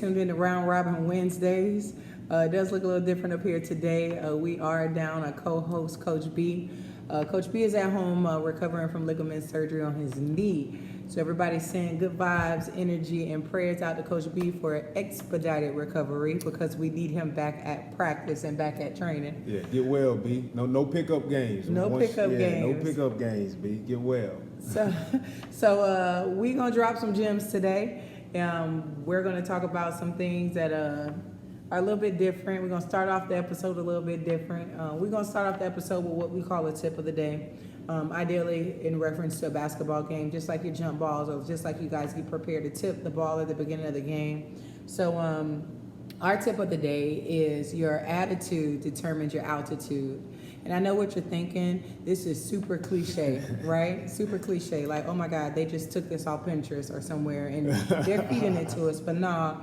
Tuned in to Round Robin Wednesdays. It does look a little different up here today. We are down a co-host, Coach B. Coach B is at home recovering from ligament surgery on his knee. So everybody's sending good vibes, energy, and prayers out to Coach B for expedited recovery because we need him back at practice and back at training. Yeah, get well, B. No pickup games. No pickup games. No pickup games, B. Get well. So we're gonna drop some gems today. We're going to talk about some things that are a little bit different. We're going to start off the episode a little bit different. We're going to start off the episode with what we call a tip of the day, ideally in reference to a basketball game, just like your jump balls or just like you guys get prepared to tip the ball at the beginning of the game. So our tip of the day is your attitude determines your altitude. And I know what you're thinking. This is super cliche, right? Super cliche. Like, oh my God, they just took this off Pinterest or somewhere and they're feeding it to us. But nah,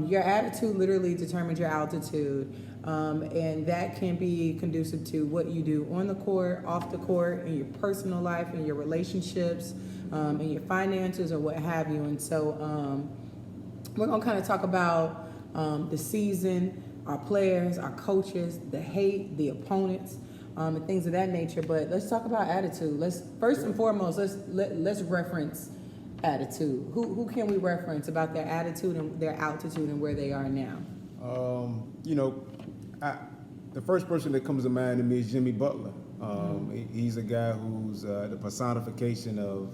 your attitude literally determines your altitude. And that can be conducive to what you do on the court, off the court, in your personal life, in your relationships, in your finances or what have you. And so we're going to kind of talk about the season, our players, our coaches, the hate, the opponents, and things of that nature. But let's talk about attitude. Let's first and foremost let's reference attitude. Who can we reference about their attitude and their altitude and where they are now? The first person that comes to mind to me is Jimmy Butler. He's a guy who's the personification of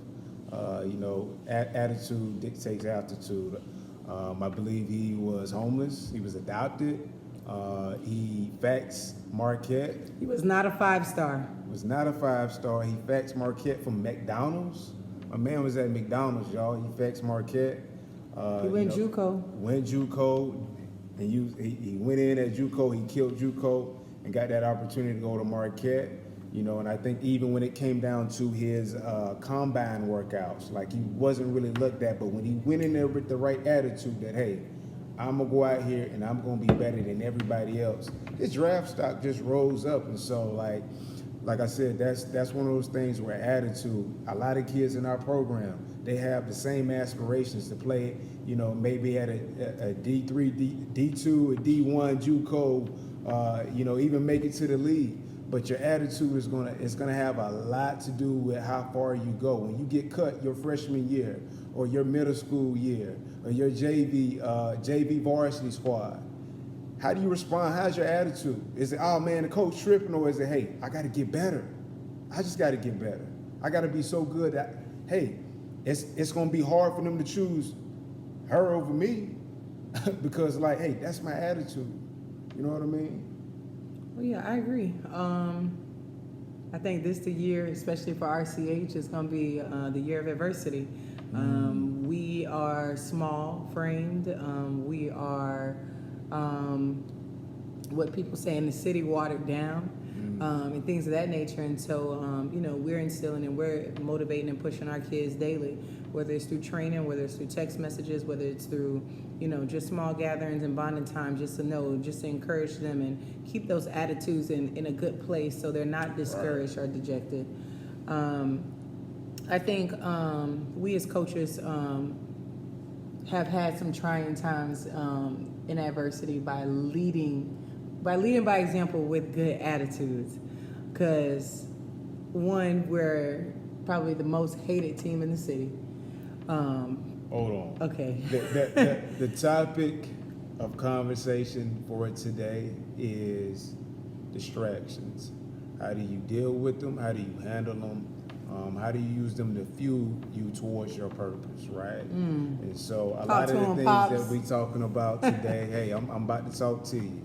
attitude dictates altitude. I believe he was homeless. He was adopted. He faxed Marquette. He was not a 5-star. Was not a 5-star. He faxed Marquette from McDonald's. My man was at McDonald's, y'all. He faxed Marquette. He went JUCO. Went JUCO, and he went in at JUCO. He killed JUCO and got that opportunity to go to Marquette. And I think even when it came down to his combine workouts, like he wasn't really looked at, but when he went in there with the right attitude that, hey, I'm going to go out here and I'm going to be better than everybody else, his draft stock just rose up. And so, like I said, that's one of those things where attitude, a lot of kids in our program, they have the same aspirations to play, maybe at a D3, D2, a D1, JUCO, even make it to the league. But your attitude is gonna have a lot to do with how far you go. When you get cut your freshman year, or your middle school year, or your JV varsity squad, how do you respond? How's your attitude? Is it, oh man, the coach tripping, or is it, hey, I got to get better. I just got to get better. I got to be so good that, hey, it's gonna be hard for them to choose her over me because, like, hey, that's my attitude. You know what I mean? Well, yeah, I agree. I think the year, especially for RCH, is going to be the year of adversity. We are small framed. We are what people say in the city, watered down, and things of that nature. And so, we're instilling and we're motivating and pushing our kids daily, whether it's through training, whether it's through text messages, whether it's through just small gatherings and bonding time, just to encourage them and keep those attitudes in a good place so they're not discouraged or dejected. I think we as coaches have had some trying times in adversity by leading by example with good attitudes. Because one, we're probably the most hated team in the city. Hold on. Okay. The topic of conversation for today is distractions. How do you deal with them? How do you handle them? How do you use them to fuel you towards your purpose, right? And so a lot of the things that we talking about today, hey, I'm about to talk to you.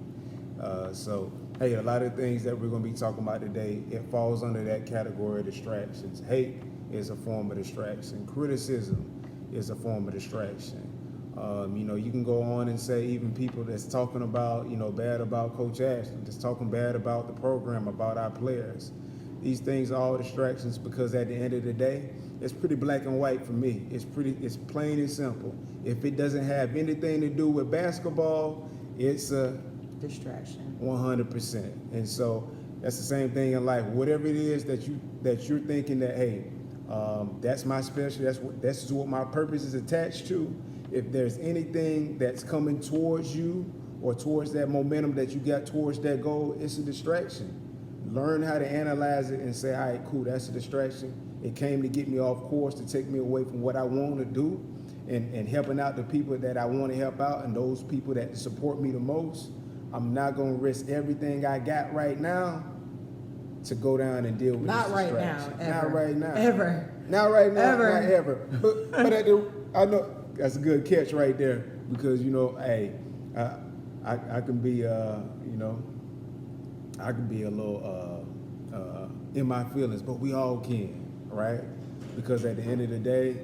Hey, a lot of things that we're going to be talking about today, it falls under that category of distractions. Hate is a form of distraction. Criticism is a form of distraction. You can go on and say even people that's talking about, bad about Coach Ashley, just talking bad about the program, about our players. These things are all distractions because at the end of the day, it's pretty black and white for me. It's plain and simple. If it doesn't have anything to do with basketball, it's a distraction. 100%. And so that's the same thing in life. Whatever it is that you're thinking that, hey, that's my special, that's what my purpose is attached to. if there's anything that's coming towards you or towards that momentum that you got towards that goal, it's a distraction. Learn how to analyze it and say, all right, cool, that's a distraction. It came to get me off course, to take me away from what I want to do, and helping out the people that I want to help out and those people that support me the most. I'm not going to risk everything I got right now to go down and deal with Not this right distraction. now, ever. Not right now. Ever. Not right now. Ever. Not ever. But I know that's a good catch right there, because hey, I can be I can be a little in my feelings, but we all can, right? Because at the end of the day,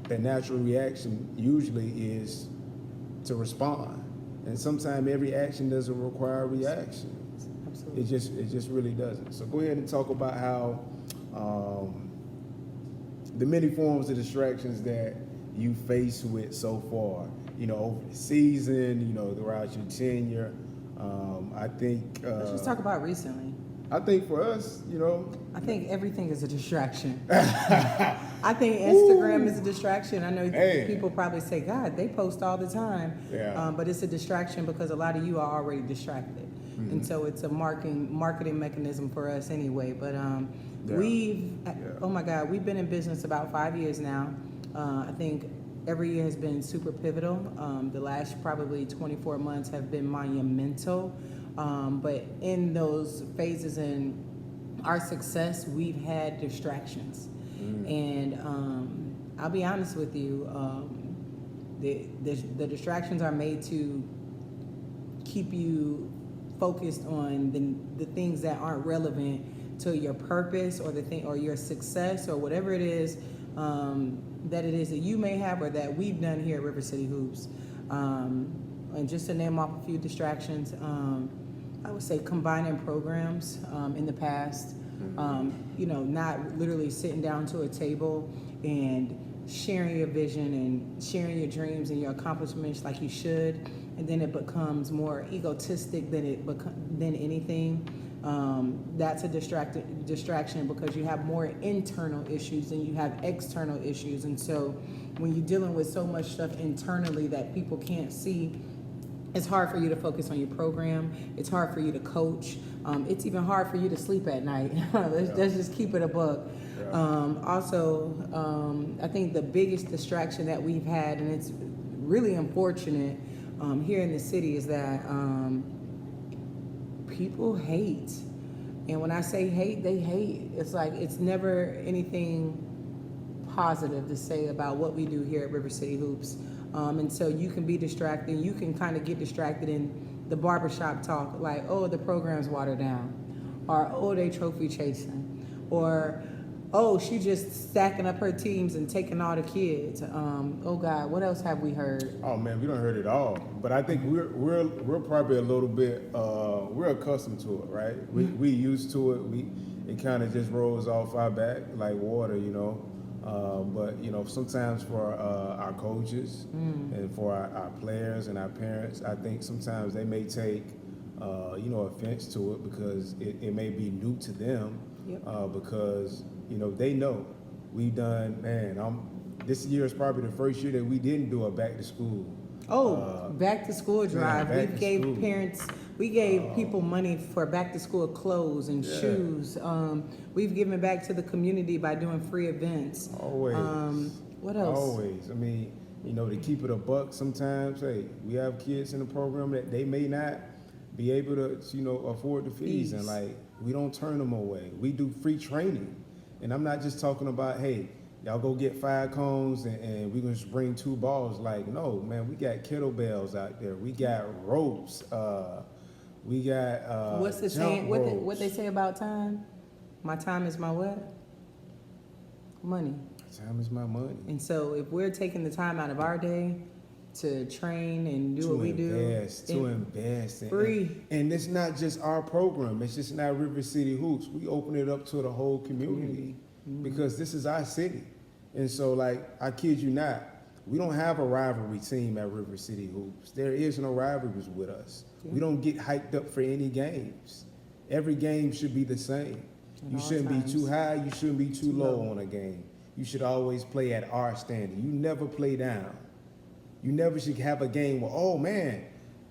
the natural reaction usually is to respond, and sometimes every action doesn't require a reaction. Absolutely. It just really doesn't. So go ahead and talk about how the many forms of distractions that you face with so far, over the season, throughout your tenure. I think Let's just talk about recently. I think for us, I think everything is a distraction. I think Instagram is a distraction. I know people probably say, God, they post all the time. Yeah. But it's a distraction because a lot of you are already distracted. Mm-hmm. And so it's a marketing mechanism for us anyway. But oh my God, we've been in business about 5 years now. I think every year has been super pivotal. The last probably 24 months have been monumental. But in those phases in our success, we've had distractions. And I'll be honest with you, the distractions are made to keep you focused on the things that aren't relevant to your purpose or or your success or whatever it is that you may have or that we've done here at River City Hoops. And just to name off a few distractions, I would say combining programs in the past, not literally sitting down to a table and sharing your vision and sharing your dreams and your accomplishments like you should, and then it becomes more egotistic than anything. That's a distraction because you have more internal issues than you have external issues. And so when you're dealing with so much stuff internally that people can't see, it's hard for you to focus on your program. It's hard for you to coach. It's even hard for you to sleep at night. Let's just keep it a buck. Also, I think the biggest distraction that we've had, and it's really unfortunate here in the city, is that people hate. And when I say hate, they hate. It's like it's never anything positive to say about what we do here at River City Hoops. And so you can be distracted. You can kind of get distracted in the barbershop talk, like, oh, the program's watered down, or oh, they trophy chasing, or oh, she just stacking up her teams and taking all the kids. Oh God, what else have we heard? Oh man, we don't heard it all. But I think we're probably a little bit we're accustomed to it, right? We used to it. It kind of just rolls off our back like water, But sometimes for our coaches and for our players and our parents, I think sometimes they may take offense to it because it may be new to them. Yep. Because they know we've done. This year is probably the first year that we didn't do a back to school. Back to school drive. We gave people money for back to school clothes and shoes. We've given back to the community by doing free events. Always. What else? Always. I mean, to keep it a buck, sometimes, hey, we have kids in the program that they may not be able to, afford the fees. And like, we don't turn them away. We do free training. And I'm not just talking about, hey, y'all go get 5 cones and we're going to just bring 2 balls. Like, no, man, we got kettlebells out there. We got ropes. We got what's the saying? What they say about time? My time is my what? Money. Time is my money. And so if we're taking the time out of our day to train and do what we do, to invest, free. And it's not just our program. It's just not River City Hoops. We open it up to the whole community because this is our city. And so, like, I kid you not, we don't have a rivalry team at River City Hoops. There is no rivalries with us. We don't get hyped up for any games. Every game should be the same. You shouldn't be too high. You shouldn't be too low on a game. You should always play at our standard. You never play down. You never should have a game where, oh man,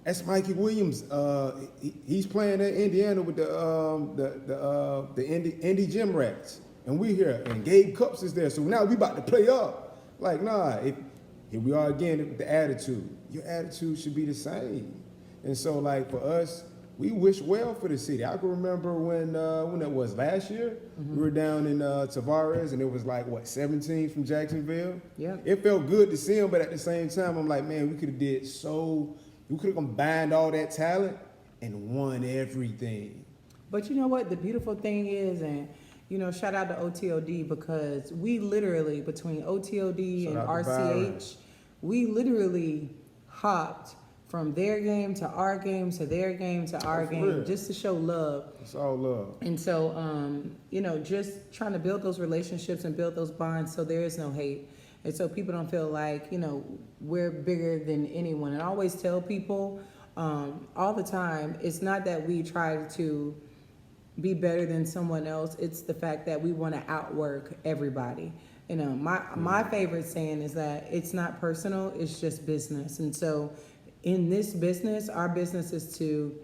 that's Mikey Williams. He's playing at Indiana with the Indy Gym Rats, and we here, and Gabe Cups is there. So now we about to play up. Like, nah. Here we are again with the attitude. Your attitude should be the same. And so, like for us, we wish well for the city. I can remember when it was last year. We were down in Tavares, and it was like 17 from Jacksonville. Yeah. It felt good to see them, but at the same time, I'm like, man, we could have combined all that talent and won everything. But you know what? The beautiful thing is, and shout out to OTOD, because we literally, between OTOD and Shout out to Byron. RCH, we literally hopped from their game to our game to their game to our for game, real. just to show love. It's all love. And so, just trying to build those relationships and build those bonds so there is no hate. And so people don't feel like, we're bigger than anyone. And I always tell people all the time, it's not that we try to be better than someone else. It's the fact that we want to outwork everybody. My favorite saying is that it's not personal, it's just business. And so in this business, our business is to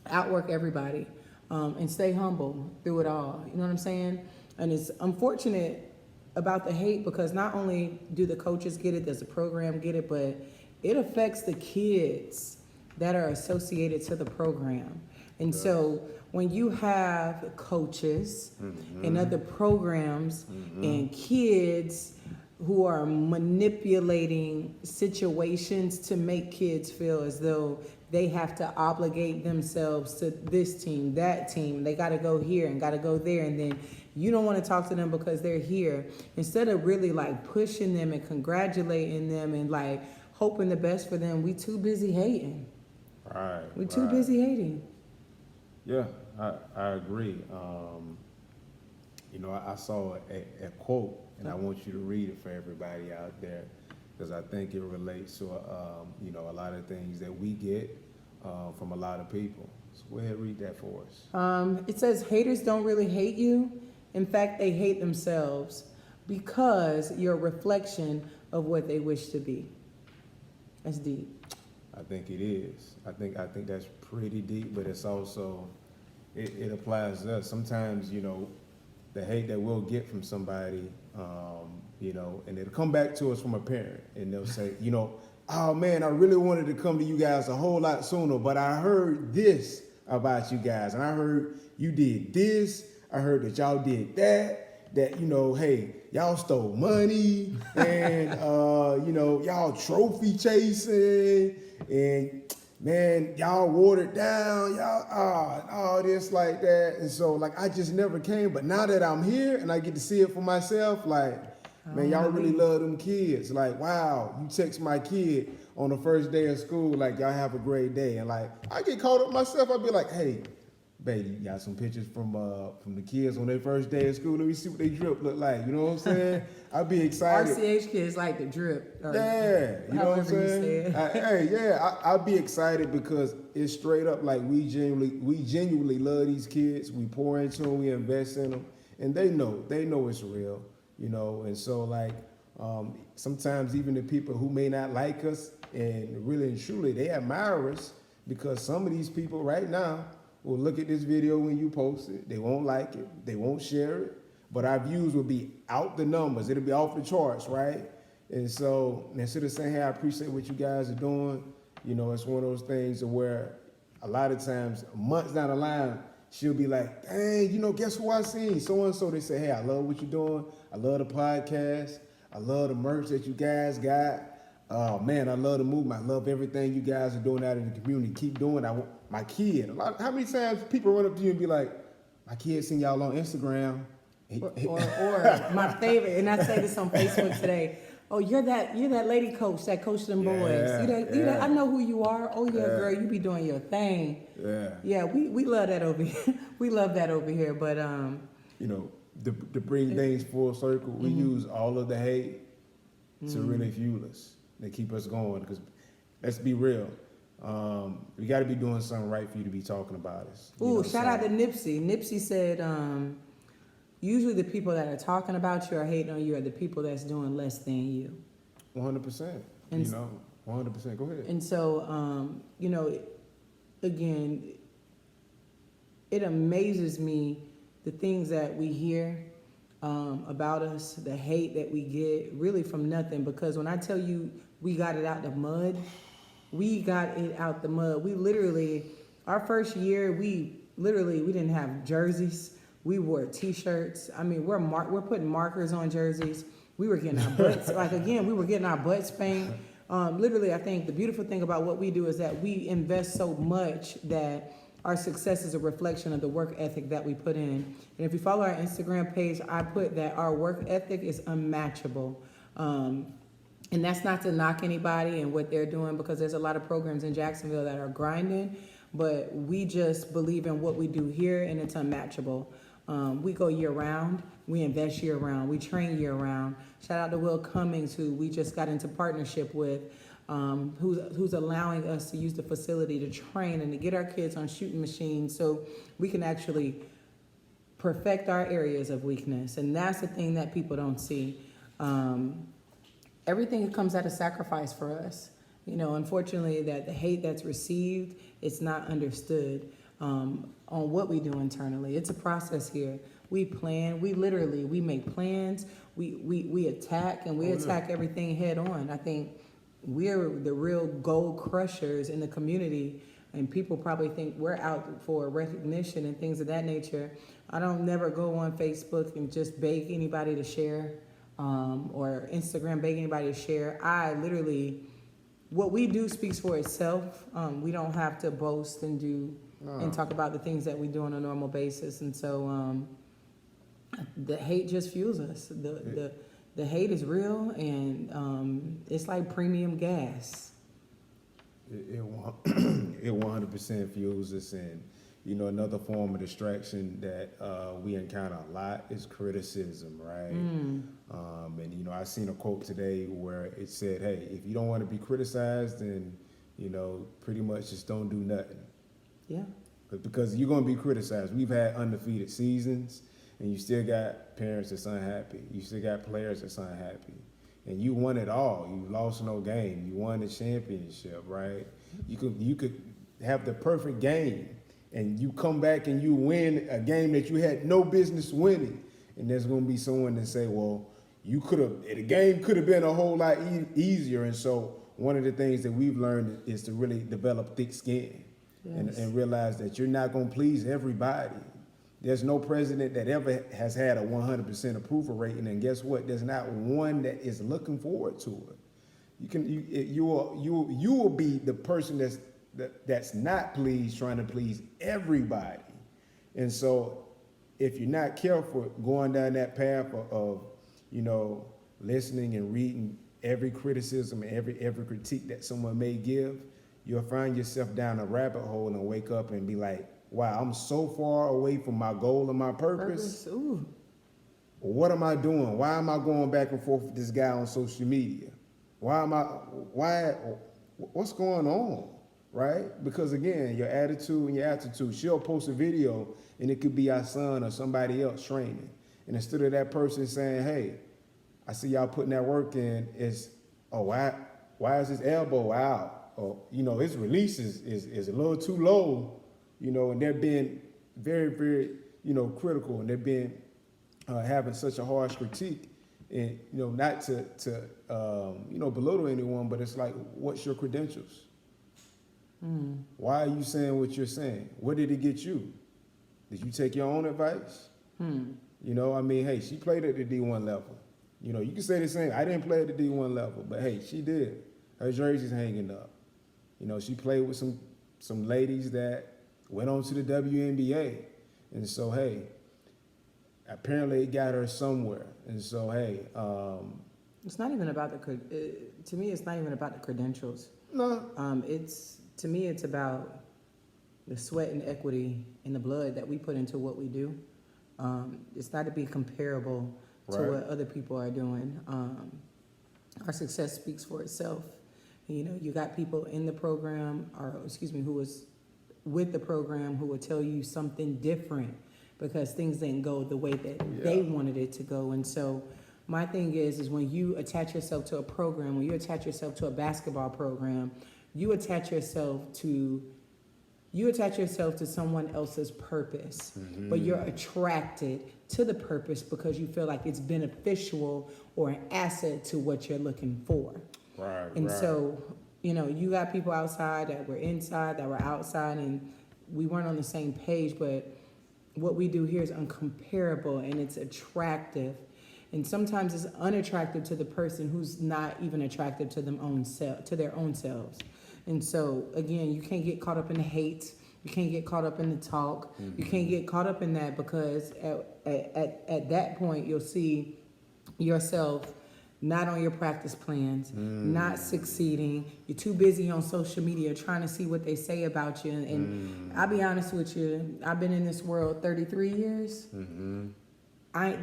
outwork everybody and stay humble through it all. You know what I'm saying? And it's unfortunate about the hate, because not only do the coaches get it, does the program get it, but it affects the kids that are associated to the program. And so when you have coaches and other programs and kids who are manipulating situations to make kids feel as though they have to obligate themselves to this team, that team, they got to go here and got to go there, and then you don't want to talk to them because they're here, instead of really like pushing them and congratulating them and like hoping the best for them, we too busy hating. Right. We too busy hating. Yeah, I agree. I saw a quote, and I want you to read it for everybody out there, because I think it relates to a lot of things that we get from a lot of people. So go ahead and read that for us. It says, haters don't really hate you. In fact, they hate themselves because you're a reflection of what they wish to be. That's deep. I think it is. I think that's pretty deep, but it's also it applies to us. Sometimes, the hate that we'll get from somebody, and it'll come back to us from a parent, and they'll say, oh man, I really wanted to come to you guys a whole lot sooner, but I heard this about you guys, and I heard you did this, I heard that y'all did that, hey, y'all stole money, and y'all trophy chasing, and man, y'all watered down, y'all all this like that. And so like I just never came, but now that I'm here and I get to see it for myself, like, man, y'all really love them kids. Like, wow, you text my kid on the first day of school, like, y'all have a great day. And like I get caught up myself, I'll be like, hey, baby, you got some pictures from the kids on their first day of school. Let me see what they drip look like. You know what I'm saying? I'd be excited. RCH kids like the drip. Yeah, you know what I'm saying? I'd be excited because it's straight up like we genuinely love these kids. We pour into them, we invest in them, and they know it's real. And so like sometimes even the people who may not like us and really and truly they admire us, because some of these people right now will look at this video when you post it. They won't like it. They won't share it. But our views will be out the numbers. It'll be off the charts, right? And so instead of saying, hey, I appreciate what you guys are doing, it's one of those things where a lot of times, months down the line, she'll be like, dang, guess who I seen? So-and-so. They say, hey, I love what you're doing. I love the podcast. I love the merch that you guys got. Oh, man, I love the movement. I love everything you guys are doing out in the community. Keep doing it. My kid. How many times people run up to you and be like, my kid seen y'all on Instagram. Or my favorite, and I say this on Facebook today. Oh, you're that lady coach that coached them boys. You that, I know who you are. Oh yeah, girl, you be doing your thing. Yeah. We love that over here. We love that over here. But to bring things full circle, we use all of the hate to really fuel us. They keep us going, because let's be real. We got to be doing something right for you to be talking about us. Ooh, shout out to Nipsey. Nipsey said, usually the people that are talking about you or hating on you are the people that's doing less than you. 100%. 100%. Go ahead. And so, you know, again, it amazes me the things that we hear about us, the hate that we get, really from nothing. Because when I tell you we got it out the mud, we got it out the mud. We literally, our first year, we didn't have jerseys. We wore T-shirts. I mean, we're putting markers on jerseys. We were getting our butts, we were getting our butts spanked. Literally, I think the beautiful thing about what we do is that we invest so much that our success is a reflection of the work ethic that we put in. And if you follow our Instagram page, I put that our work ethic is unmatchable. And that's not to knock anybody and what they're doing, because there's a lot of programs in Jacksonville that are grinding, but we just believe in what we do here, and it's unmatchable. We go year round, we invest year round, we train year round. Shout out to Will Cummings, who we just got into partnership with, who's allowing us to use the facility to train and to get our kids on shooting machines so we can actually perfect our areas of weakness. And that's the thing that people don't see. Everything comes at a sacrifice for us. You know, unfortunately, that the hate that's received, it's not understood on what we do internally. It's a process here. We plan, we make plans, we attack, and we attack everything head on. I think we're the real gold crushers in the community, and people probably think we're out for recognition and things of that nature. I don't never go on Facebook and just beg anybody to share, or Instagram beg anybody to share. What we do speaks for itself. We don't have to boast and and talk about the things that we do on a normal basis. And so the hate just fuels us. The hate is real, and it's like premium gas. It 100% fuels us. And, you know, another form of distraction that we encounter a lot is criticism, right? And, you know, I seen a quote today where it said, hey, if you don't want to be criticized, then, you know, pretty much just don't do nothing. Yeah. Because you're going to be criticized. We've had undefeated seasons, and you still got parents that's unhappy. You still got players that's unhappy. And you won it all. You lost no game. You won the championship, right? You could have the perfect game, and you come back and you win a game that you had no business winning. And there's going to be someone that say, well, the game could have been a whole lot easier. And so one of the things that we've learned is to really develop thick skin. Yes. And realize that you're not going to please everybody. There's no president that ever has had a 100% approval rating, and guess what? There's not one that is looking forward to it. You will be the person that's not pleased, trying to please everybody. And so, if you're not careful going down that path of you know, listening and reading every criticism and every critique that someone may give, you'll find yourself down a rabbit hole and wake up and be like, wow, I'm so far away from my goal and my purpose. Ooh. What am I doing? Why am I going back and forth with this guy on social media? What's going on, right? Because again, your attitude and your aptitude, she'll post a video and it could be our son or somebody else training. And instead of that person saying, hey, I see y'all putting that work in, why is his elbow out? Or, you know, his release is a little too low, you know, and they're being very, very, you know, critical, and they're being having such a harsh critique. And, you know, not to you know, belittle anyone, but it's like, what's your credentials? Why are you saying what you're saying? What did it get you? Did you take your own advice? You know, I mean, hey, she played at the D1 level. You know, you can say the same. I didn't play at the D1 level, but hey, she did. Her jersey's hanging up. You know, she played with some ladies that went on to the WNBA. And so, hey, apparently it got her somewhere. And so, hey. It's not even about to me, it's not even about the credentials. No. To me, it's about the sweat and equity and the blood that we put into what we do. It's not to be comparable to what other people are doing. Our success speaks for itself. You know, you got people in the program, who was with the program, who will tell you something different because things didn't go the way that they wanted it to go. And so my thing is when you attach yourself to a program, when you attach yourself to a basketball program, you attach yourself to someone else's purpose, but you're attracted to the purpose because you feel like it's beneficial or an asset to what you're looking for. Right. And so, you got people outside that were inside, that were outside, and we weren't on the same page, but what we do here is uncomparable and it's attractive. And sometimes it's unattractive to the person who's not even attractive to their own selves. And so, again, you can't get caught up in the hate. You can't get caught up in the talk. You can't get caught up in that because at that point, you'll see yourself not on your practice plans, not succeeding. You're too busy on social media trying to see what they say about you. And I'll be honest with you, I've been in this world 33 years. They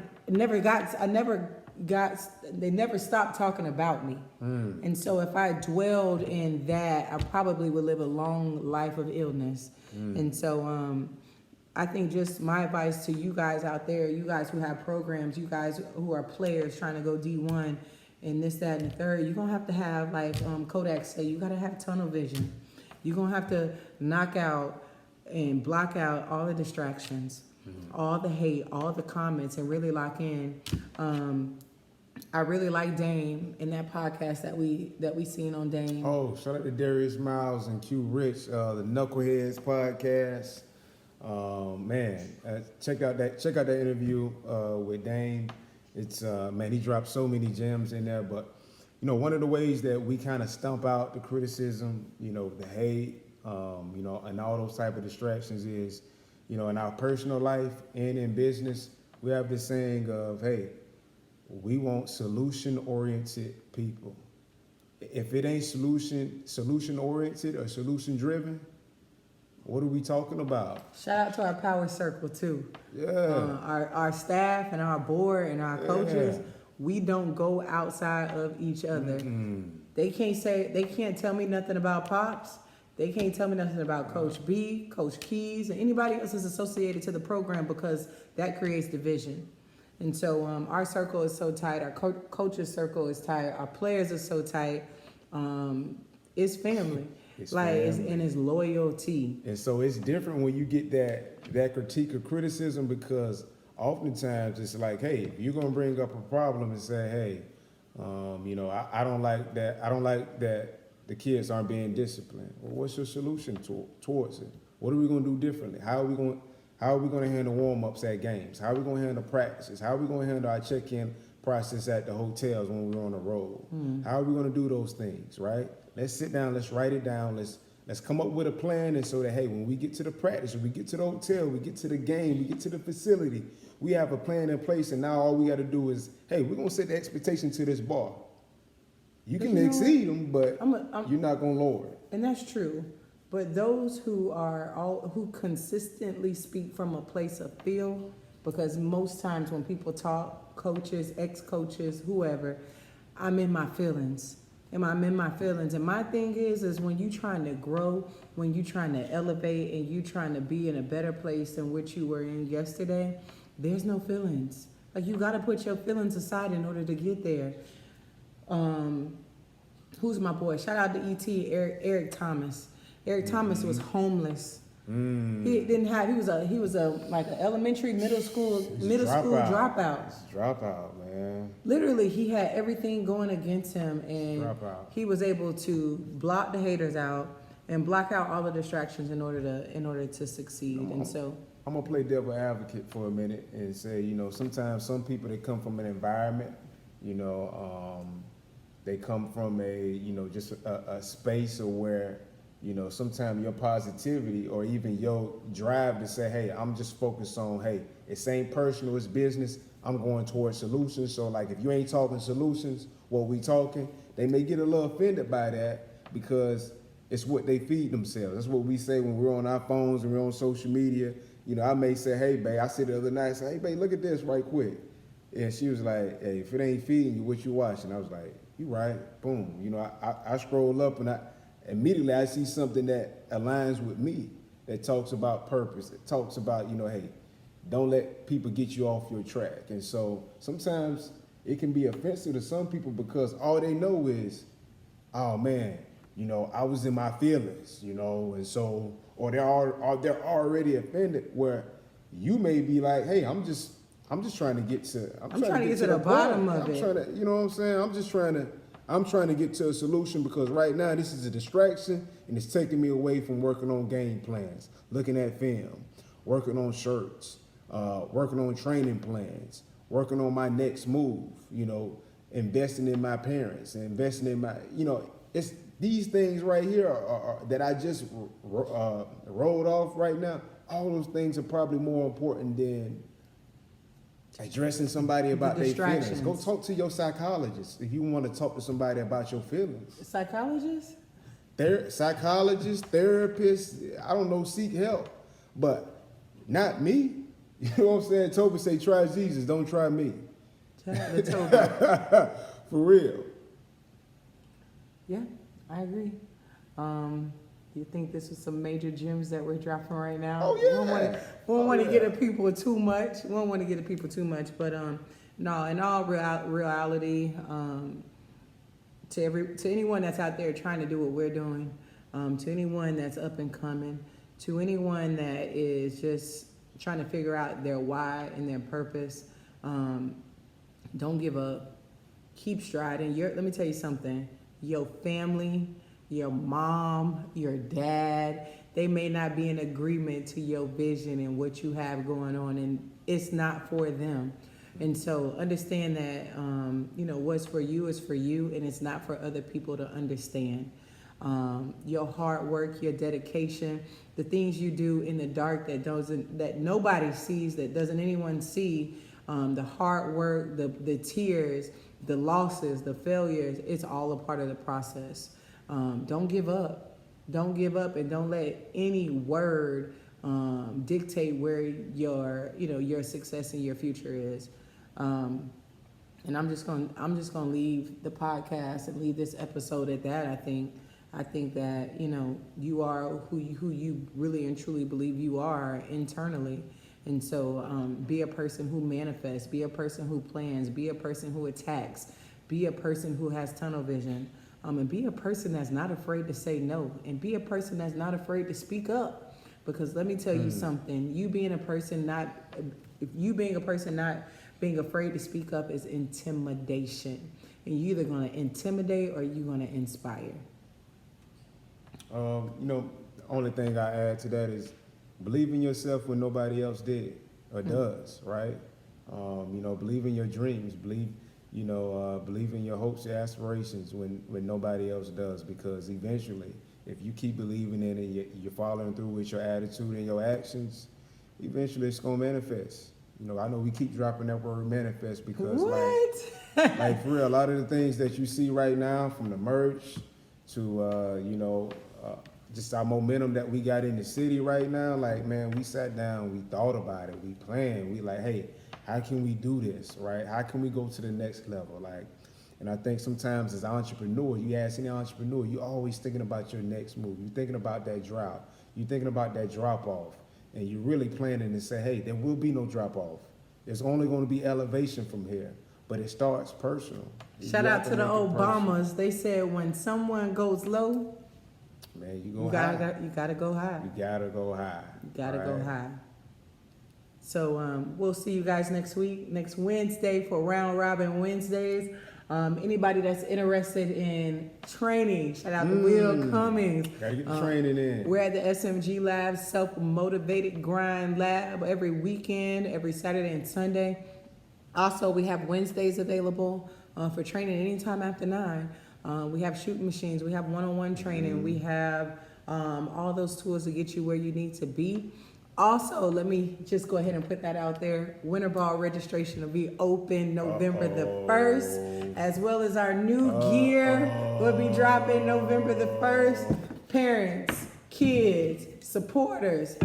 never stopped talking about me. And so if I dwelled in that, I probably would live a long life of illness. And so I think just my advice to you guys out there, you guys who have programs, you guys who are players trying to go D1 and this, that, and the third, you're going to have like Kodak say, you got to have tunnel vision. You're going to have to knock out and block out all the distractions, all the hate, all the comments, and really lock in. I really like Dame in that podcast that we seen on Dame. Oh, shout out to Darius Miles and Q Rich, the Knuckleheads podcast. Check out that interview with Dame. It's he dropped so many gems in there. But one of the ways that we kind of stump out the criticism, the hate, and all those type of distractions is, in our personal life and in business, we have this saying of, hey, we want solution-oriented people. If it ain't solution-oriented or solution-driven, what are we talking about? Shout out to our power circle too. Yeah. Our staff and our board and our coaches, we don't go outside of each other. They can't tell me nothing about Pops. They can't tell me nothing about Coach B, Coach Keys, and anybody else is associated to the program because that creates division. And so our circle is so tight. Our coaches' circle is tight. Our players are so tight. It's family. And it's loyalty. And so it's different when you get that critique or criticism because oftentimes it's like, hey, if you're gonna bring up a problem and say, hey, I don't like that. I don't like that the kids aren't being disciplined. Well, what's your solution towards it? What are we gonna do differently? How are we going to handle warm-ups at games? How are we going to handle practices? How are we going to handle our check-in process at the hotels when we're on the road? How are we going to do those things, right? Let's sit down. Let's write it down. Let's come up with a plan and so that, hey, when we get to the practice, when we get to the hotel, we get to the game, we get to the facility, we have a plan in place, and now all we got to do is, hey, we're going to set the expectation to this bar. You can exceed them, but you're not going to lower it. And that's true. But those who consistently speak from a place of feel, because most times when people talk, coaches, ex-coaches, whoever, I'm in my feelings. I'm in my feelings. And my thing is when you trying to grow, when you trying to elevate, and you trying to be in a better place than what you were in yesterday, there's no feelings. Like, you got to put your feelings aside in order to get there. Who's my boy? Shout out to E.T. Eric Thomas. Eric Thomas was homeless. He was like an elementary, middle school dropout. Dropout, man. Literally, he had everything going against him, and he was able to block the haters out and block out all the distractions in order to succeed. And so I'm gonna play devil advocate for a minute and say, sometimes some people, they come from an environment, they come from just a space where, sometimes your positivity or even your drive to say, hey, I'm just focused on, hey, it's ain't personal, it's business. I'm going towards solutions. So like, if you ain't talking solutions, what we talking, they may get a little offended by that because it's what they feed themselves. That's what we say when we're on our phones and we're on social media. I may say, hey, babe, I said the other night, say, hey, babe, look at this right quick. And she was like, hey, if it ain't feeding you, what you watching? I was like, you right, boom. I scroll up and immediately I see something that aligns with me, that talks about purpose. It talks about, hey, don't let people get you off your track. And so sometimes it can be offensive to some people because all they know is, oh man, you know, I was in my feelings, you know, and so, or they're already offended. Where you may be like, hey, I'm just trying to get to, I'm trying to get to the bottom point. of it. Trying to, you know what I'm saying? I'm trying to get to a solution because right now this is a distraction and it's taking me away from working on game plans, looking at film, working on shirts, working on training plans, working on my next move, you know, investing in my parents, investing in my, you know, it's these things right here are that I just rolled off right now. All those things are probably more important than addressing somebody about their feelings. Go talk to your psychologist if you want to talk to somebody about your feelings. Psychologist? Psychologists, therapists, I don't know, seek help. But not me. You know what I'm saying? Toby say, try Jesus, don't try me. For real. Yeah, I agree. You think this is some major gems that we're dropping right now? Oh yeah. We don't want to get at people too much. We don't want to get at people too much. But no, in all reality, to anyone that's out there trying to do what we're doing, to anyone that's up and coming, to anyone that is just trying to figure out their why and their purpose, don't give up. Keep striding. Let me tell you something. Your family, your mom, your dad, they may not be in agreement to your vision and what you have going on, and it's not for them. And so understand that, you know, what's for you is for you, and it's not for other people to understand. Your hard work, your dedication, the things you do in the dark that nobody sees, that doesn't anyone see, the hard work, the tears, the losses, the failures, it's all a part of the process. Don't give up. Don't give up, and don't let any word dictate where your success and your future is. And I'm just gonna leave the podcast and leave this episode at that. I think that, you know, you are who you really and truly believe you are internally. And so be a person who manifests, be a person who plans, be a person who attacks, be a person who has tunnel vision, and be a person that's not afraid to say no, and be a person that's not afraid to speak up. Because let me tell you something, you being a person not being afraid to speak up is intimidation. And you're either going to intimidate or you're going to inspire. You know, the only thing I add to that is believe in yourself when nobody else did or does, right? You know, believe in your dreams, believe in your hopes and aspirations when nobody else does, because eventually, if you keep believing in it and you're following through with your attitude and your actions, eventually it's going to manifest. You know, I know we keep dropping that word manifest because like for real, a lot of the things that you see right now, from the merch to, just our momentum that we got in the city right now, like, man, we sat down, we thought about it, we planned, we like, hey, how can we do this, right? How can we go to the next level? Like, and I think sometimes as an entrepreneur, you ask any entrepreneur, you're always thinking about your next move. You're thinking about that drop. You're thinking about that drop off. And you're really planning to say, hey, there will be no drop off. There's only going to be elevation from here. But it starts personal. Shout out to the Obamas. They said when someone goes low, man, you gotta go high. You gotta go high. You gotta go high. So we'll see you guys next week, next Wednesday for Round Robin Wednesdays. Anybody that's interested in training, shout out to Will Cummings. Gotta get the training in. We're at the SMG Lab Self-Motivated Grind Lab every weekend, every Saturday and Sunday. Also, we have Wednesdays available for training anytime after 9. We have shooting machines. We have one-on-one training. We have all those tools to get you where you need to be. Also, let me just go ahead and put that out there. Winter Ball registration will be open November the 1st, as well as our new gear will be dropping November the 1st. Parents, kids, supporters,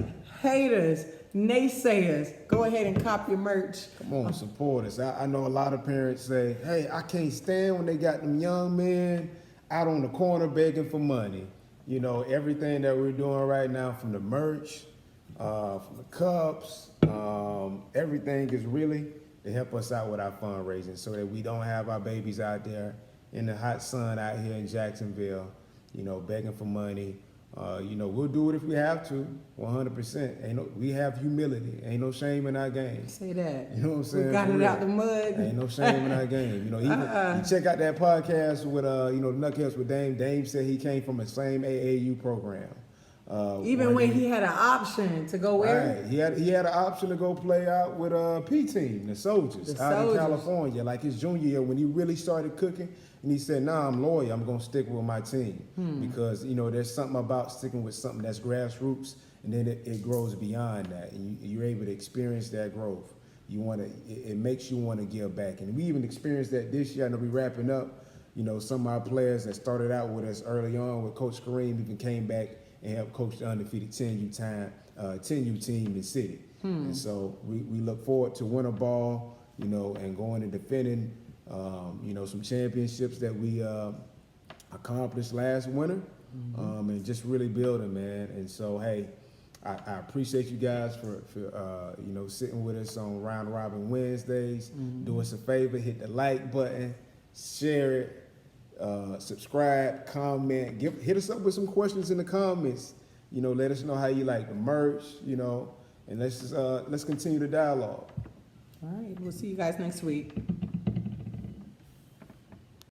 haters, naysayers, go ahead and cop your merch. Come on, support us. I know a lot of parents say, hey, I can't stand when they got them young men out on the corner begging for money. You know, everything that we're doing right now, from the merch, from the cups, everything is really to help us out with our fundraising so that we don't have our babies out there in the hot sun out here in Jacksonville, begging for money. We'll do it if we have to, 100%. We have humility. Ain't no shame in our game. Say that. You know what I'm saying? We got For it real. out the mud. Ain't no shame in our game. Even you check out that podcast with Knuckheads with Dame. Dame said he came from the same AAU program. Even when he had an option to go where? Right. He had an option to go play out with P team, the Soldiers, out in California, like his junior year when he really started cooking. And he said, "Nah, I'm loyal. I'm gonna stick with my team because there's something about sticking with something that's grassroots, and then it grows beyond that, and you're able to experience that growth. It makes you want to give back, and we even experienced that this year. I know we wrapping up. Some of our players that started out with us early on with Coach Kareem even came back and helped coach the undefeated 10U team in the city. And so we look forward to winter ball, and going and defending, some championships that we accomplished last winter, and just really building, man. And so, hey, I appreciate you guys for sitting with us on Round Robin Wednesdays. Do us a favor, hit the like button, share it. Subscribe, comment, hit us up with some questions in the comments. Let us know how you like the merch, and let's continue the dialogue. All right, we'll see you guys next week.